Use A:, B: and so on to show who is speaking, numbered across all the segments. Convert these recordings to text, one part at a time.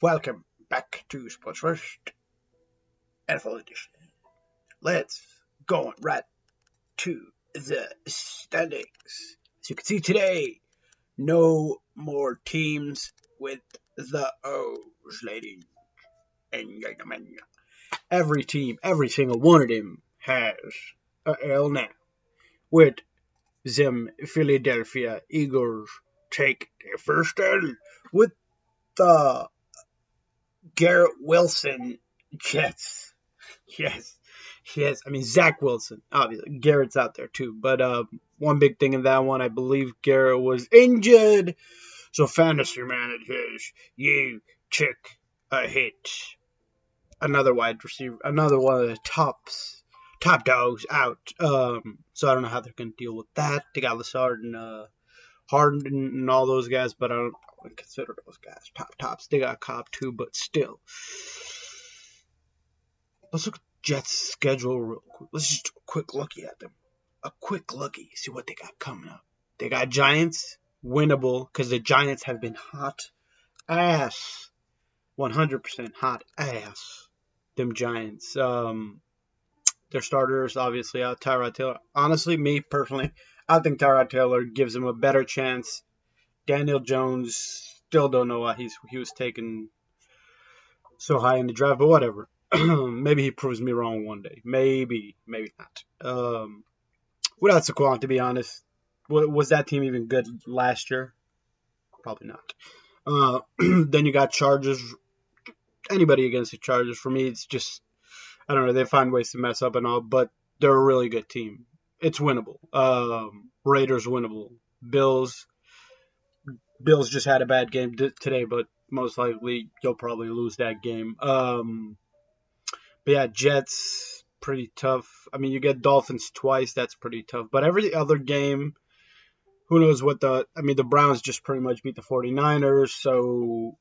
A: Welcome back to Sports First NFL Edition. Let's go right to the standings. As you can see today, no more teams with the O's, ladies and gentlemen. Every team, every single one of them has a L now. With them Philadelphia Eagles take their first L with the Garrett Wilson Jets. Yes. Yes. I mean, Zach Wilson. Obviously, Garrett's out there too. But one big thing in that one, I believe Garrett was injured. So, fantasy managers, you took a hit. Another wide receiver, another one of the top dogs out. So, I don't know how they're going to deal with that. They got Lazard and Harden and all those guys, but I don't consider those guys tops. They got Cobb too, but still. Let's look at Jets' schedule real quick. Let's just do a quick looky at them. A quick looky. See what they got coming up. They got Giants, winnable, because the Giants have been hot ass. 100% hot ass. Them Giants. Their starters, obviously, out. Tyrod Taylor. Honestly, me, personally, I think Tyrod Taylor gives him a better chance. Daniel Jones, still don't know why he was taken so high in the draft, but whatever. Maybe he proves me wrong one day. Maybe not. Without Saquon, to be honest, was that team even good last year? Probably not. Then you got Chargers. Anybody against the Chargers, for me, it's just, I don't know, they find ways to mess up and all, but they're a really good team. It's winnable. Raiders winnable. Bills just had a bad game today, but most likely you'll probably lose that game. But yeah, Jets, pretty tough. I mean, you get Dolphins twice, that's pretty tough. But every other game, who knows what the Browns just pretty much beat the 49ers, so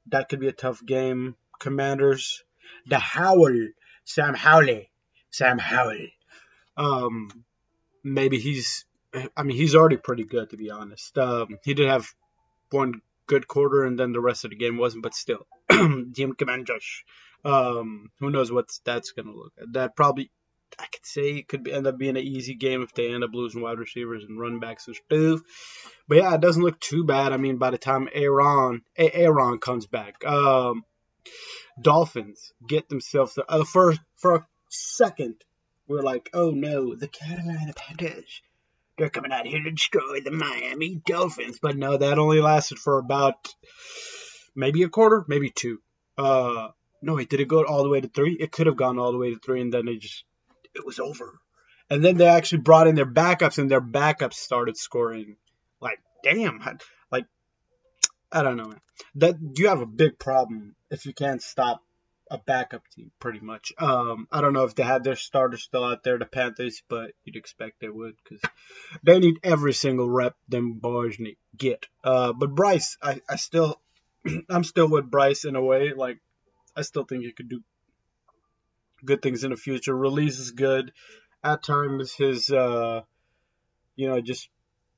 A: that could be a tough game. Commanders, the Howell, Sam Howell. Maybe he's already pretty good, to be honest. He did have one good quarter, and then the rest of the game wasn't, but still. Jim Commanders. Who knows what that's going to look at. That probably, I could say, end up being an easy game if they end up losing wide receivers and running backs and stuff. But yeah, it doesn't look too bad. I mean, by the time Aaron comes back, Dolphins get themselves for a second. We're like, oh no, the Carolina Panthers. They're coming out here to destroy the Miami Dolphins. But no, that only lasted for about maybe a quarter, maybe two. No, wait, did it go all the way to 3? It could have gone all the way to 3, and then it was over. And then they actually brought in their backups, and their backups started scoring. Like, damn. Like, I don't know, man. That you have a big problem if you can't stop a backup team, pretty much. I don't know if they had their starters still out there, the Panthers, but you'd expect they would, because they need every single rep them boys need get. But Bryce, I'm still with Bryce in a way. Like, I still think he could do good things in the future. Release is good. At times, his, just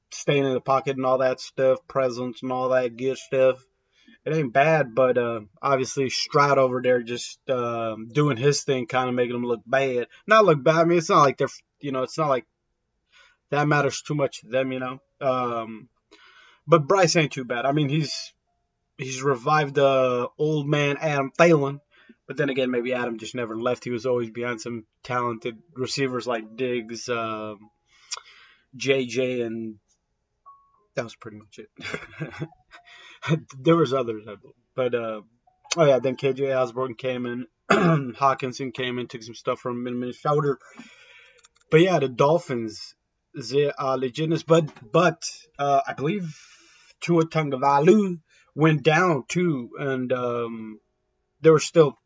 A: staying in the pocket and all that stuff, presence and all that good stuff. It ain't bad, but obviously Stroud over there just doing his thing, kind of making him look bad. Not look bad. I mean, it's not like it's not like that matters too much to them, But Bryce ain't too bad. I mean, he's revived the old man Adam Thielen. But then again, maybe Adam just never left. He was always behind some talented receivers like Diggs, JJ, and that was pretty much it. There was others, I believe. But, then KJ Osborne came in. Hawkinson came in, took some stuff from Minnesota. But yeah, the Dolphins, they are legit. But I believe Tua Tagovailoa went down too, and they were still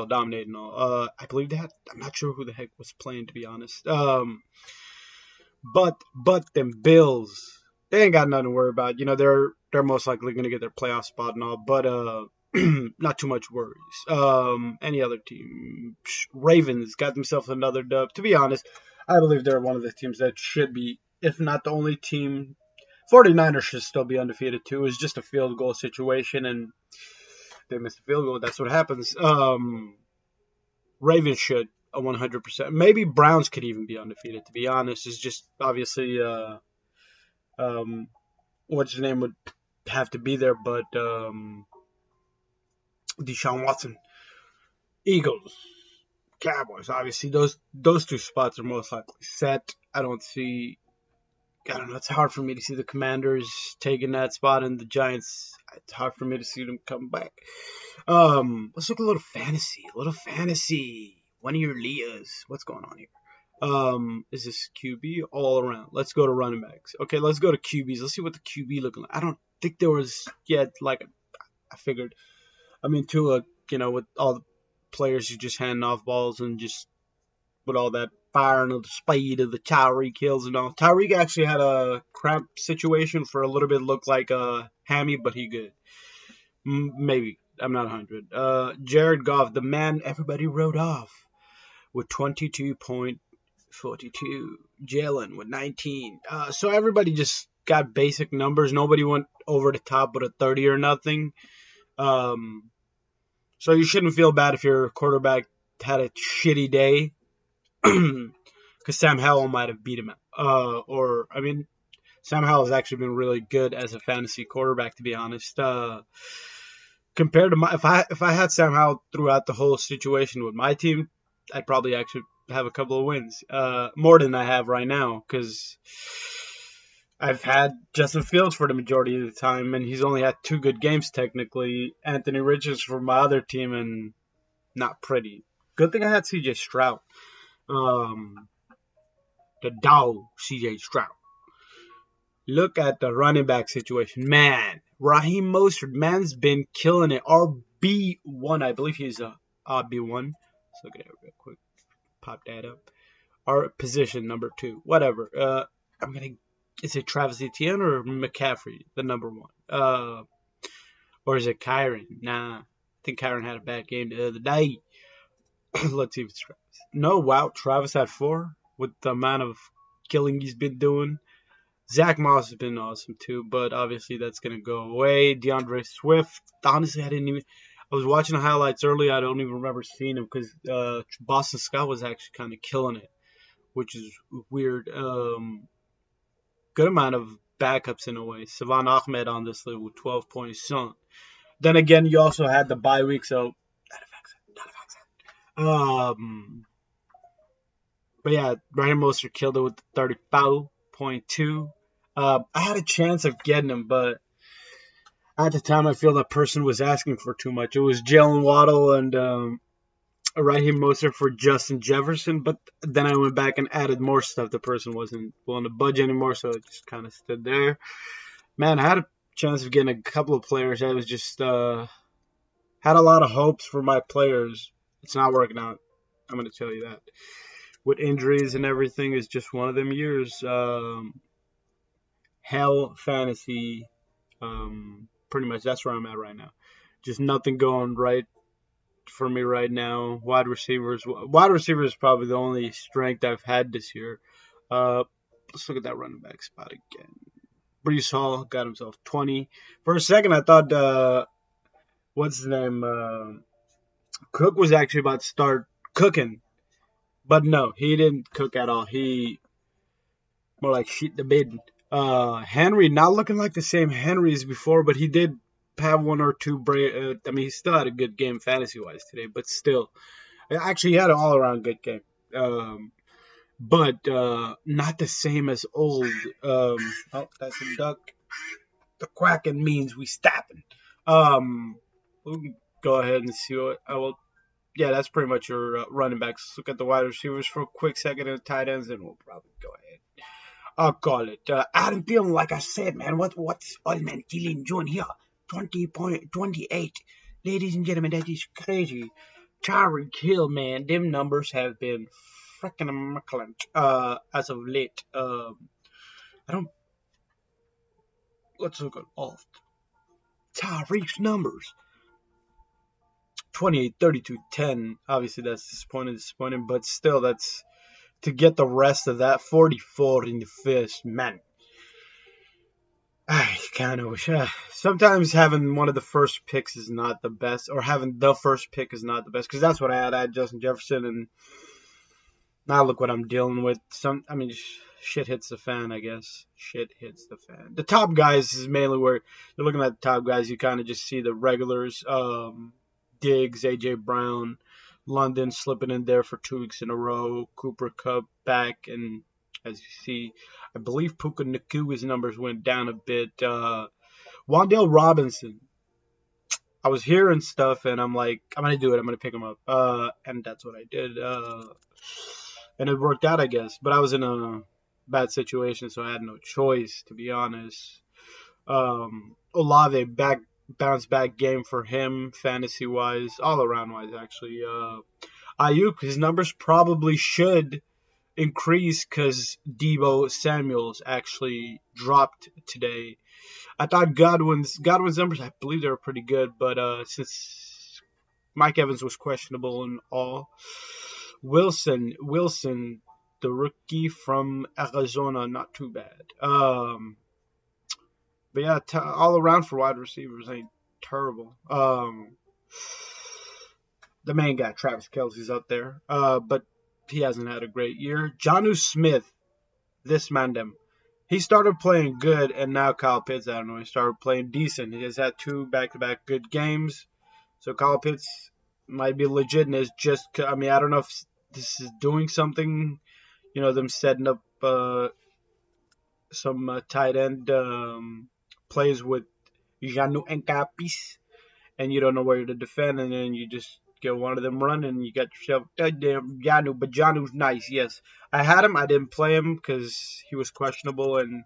A: dominating. I believe that. I'm not sure who the heck was playing, to be honest. But them Bills, they ain't got nothing to worry about. They're most likely going to get their playoff spot and all, but not too much worries. Any other team, Ravens got themselves another dub. To be honest, I believe they're one of the teams that should be, if not the only team. 49ers should still be undefeated too. It's just a field goal situation, and they miss a field goal, that's what happens. Ravens should 100%. Maybe Browns could even be undefeated. To be honest, it's just obviously what's his name would have to be there, but Deshaun Watson, Eagles, Cowboys. Obviously, those two spots are most likely set. I don't know. It's hard for me to see the Commanders taking that spot, and the Giants. It's hard for me to see them come back. Let's look a little fantasy. One of your Leahs. What's going on here? Is this QB all around? Let's go to running backs. Okay, let's go to QBs. Let's see what the QB looking like. I don't think there was yet I figured. I mean, Tua, with all the players who just handing off balls and just with all that fire and the speed of the Tyreek Hills and all. Tyreek actually had a cramp situation for a little bit. Looked like a hammy, but he good. Maybe. I'm not 100. Jared Goff, the man everybody wrote off, with 22.42. Jalen with 19. So everybody just got basic numbers. Nobody went over the top with a 30 or nothing. So you shouldn't feel bad if your quarterback had a shitty day. Because Sam Howell might have beat him. Sam Howell has actually been really good as a fantasy quarterback, to be honest. Compared to if I had Sam Howell throughout the whole situation with my team, I'd probably actually have a couple of wins, more than I have right now, because I've had Justin Fields for the majority of the time, and he's only had 2 good games technically. Anthony Richards for my other team, and not pretty. Good thing I had C.J. Stroud. The dog, C.J. Stroud. Look at the running back situation. Man, Raheem Mostert, man's been killing it. RB1, I believe he's a RB1. Let's look at it real quick. Pop that up. Our position, number 2. Whatever. Is it Travis Etienne or McCaffrey, the number 1? Or is it Kyron? Nah, I think Kyron had a bad game the other day. Let's see if it's Travis. No, wow, Travis had 4 with the amount of killing he's been doing. Zach Moss has been awesome too, but obviously that's going to go away. DeAndre Swift, honestly, I was watching the highlights earlier. I don't even remember seeing him because Boston Scott was actually kind of killing it, which is weird. Good amount of backups in a way. Savon Ahmed on this level with 12 points. Then again, you also had the bye week, so that affects it. But yeah, Raheem Mostert killed it with 35.2. I had a chance of getting him, but at the time I feel that person was asking for too much. It was Jalen Waddle and Raheem Mostert for Justin Jefferson, but then I went back and added more stuff. The person wasn't willing to budge anymore, so it just kind of stood there. Man, I had a chance of getting a couple of players. I was just had a lot of hopes for my players. It's not working out. I'm going to tell you that. With injuries and everything, it's just one of them years. Hell fantasy. Pretty much that's where I'm at right now. Just nothing going right for me right now. Wide receivers is probably the only strength I've had this year. Let's look at that running back spot again. Breece Hall got himself 20. For a second, I thought, what's his name? Cook was actually about to start cooking. But no, he didn't cook at all. He more like shit the bed. Henry not looking like the same Henry as before, but he did have 1 or 2 he still had a good game fantasy-wise today, but still. Actually, he had an all-around good game. But not the same as old. Oh, that's a duck. The quacking means we stapping. We'll go ahead and see what I will. Yeah, that's pretty much your running backs. Let's look at the wide receivers for a quick second and tight ends, and we'll probably go ahead. I'll call it. Adam Thielen, like I said, man, what's Old-Man Thielen doing here? 20.28. Ladies and gentlemen, that is crazy. Tyreek Hill, man, them numbers have been freaking immaculate as of late. Let's look at all Tyreek's numbers. 28, 32, 10. Obviously, that's disappointing, but still, that's to get the rest of that. 44 in the first, man. I kind of wish. sometimes having one of the first picks is not the best, or having the first pick is not the best, because that's what I had. I had Justin Jefferson, and now look what I'm dealing with. Shit hits the fan, I guess. Shit hits the fan. The top guys is mainly where you're looking at the top guys. You kind of just see the regulars, Diggs, AJ Brown, London slipping in there for 2 weeks in a row. Cooper Kupp back, and as you see, I believe Puka Nakua's numbers went down a bit. Wan'Dale Robinson. I was hearing stuff, and I'm like, I'm gonna do it. I'm gonna pick him up. And that's what I did. And it worked out, I guess. But I was in a bad situation, so I had no choice, to be honest. Olave bounce back game for him, fantasy wise, all around wise actually. Ayuk, his numbers probably should increase because Debo Samuel's actually dropped today. I thought Godwin's numbers, I believe they were pretty good, but since Mike Evans was questionable and all, Wilson, the rookie from Arizona, not too bad. But yeah, all around for wide receivers ain't terrible. The main guy, Travis Kelce's up there, but he hasn't had a great year. Jonnu Smith, this man, them. He started playing good, and now Kyle Pitts, I don't know, he started playing decent. He has had 2 back-to-back good games. So Kyle Pitts might be legit, and it's just, I don't know if this is doing something, them setting up some tight end plays with Janu Encapis, and you don't know where to defend, and then you just get one of them running, and you got yourself damn Janu. But Janu's nice, yes. I had him, I didn't play him because he was questionable, and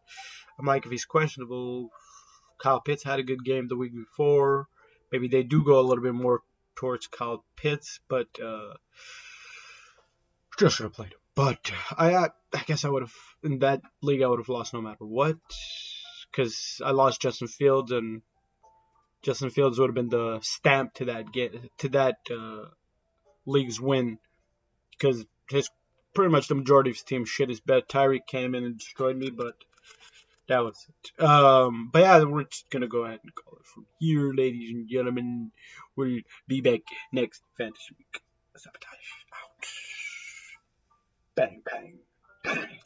A: I'm like, if he's questionable, Kyle Pitts had a good game the week before. Maybe they do go a little bit more towards Kyle Pitts, but just should have played him. But I guess I would have, in that league, I would have lost no matter what, because I lost Justin Fields, and Justin Fields would have been the stamp to that league's win, because pretty much the majority of his team shit his bed. Tyreek came in and destroyed me, but that was it. But yeah, we're just gonna go ahead and call it from here, ladies and gentlemen. We'll be back next fantasy week. Sabotage out. Bang bang. Bang.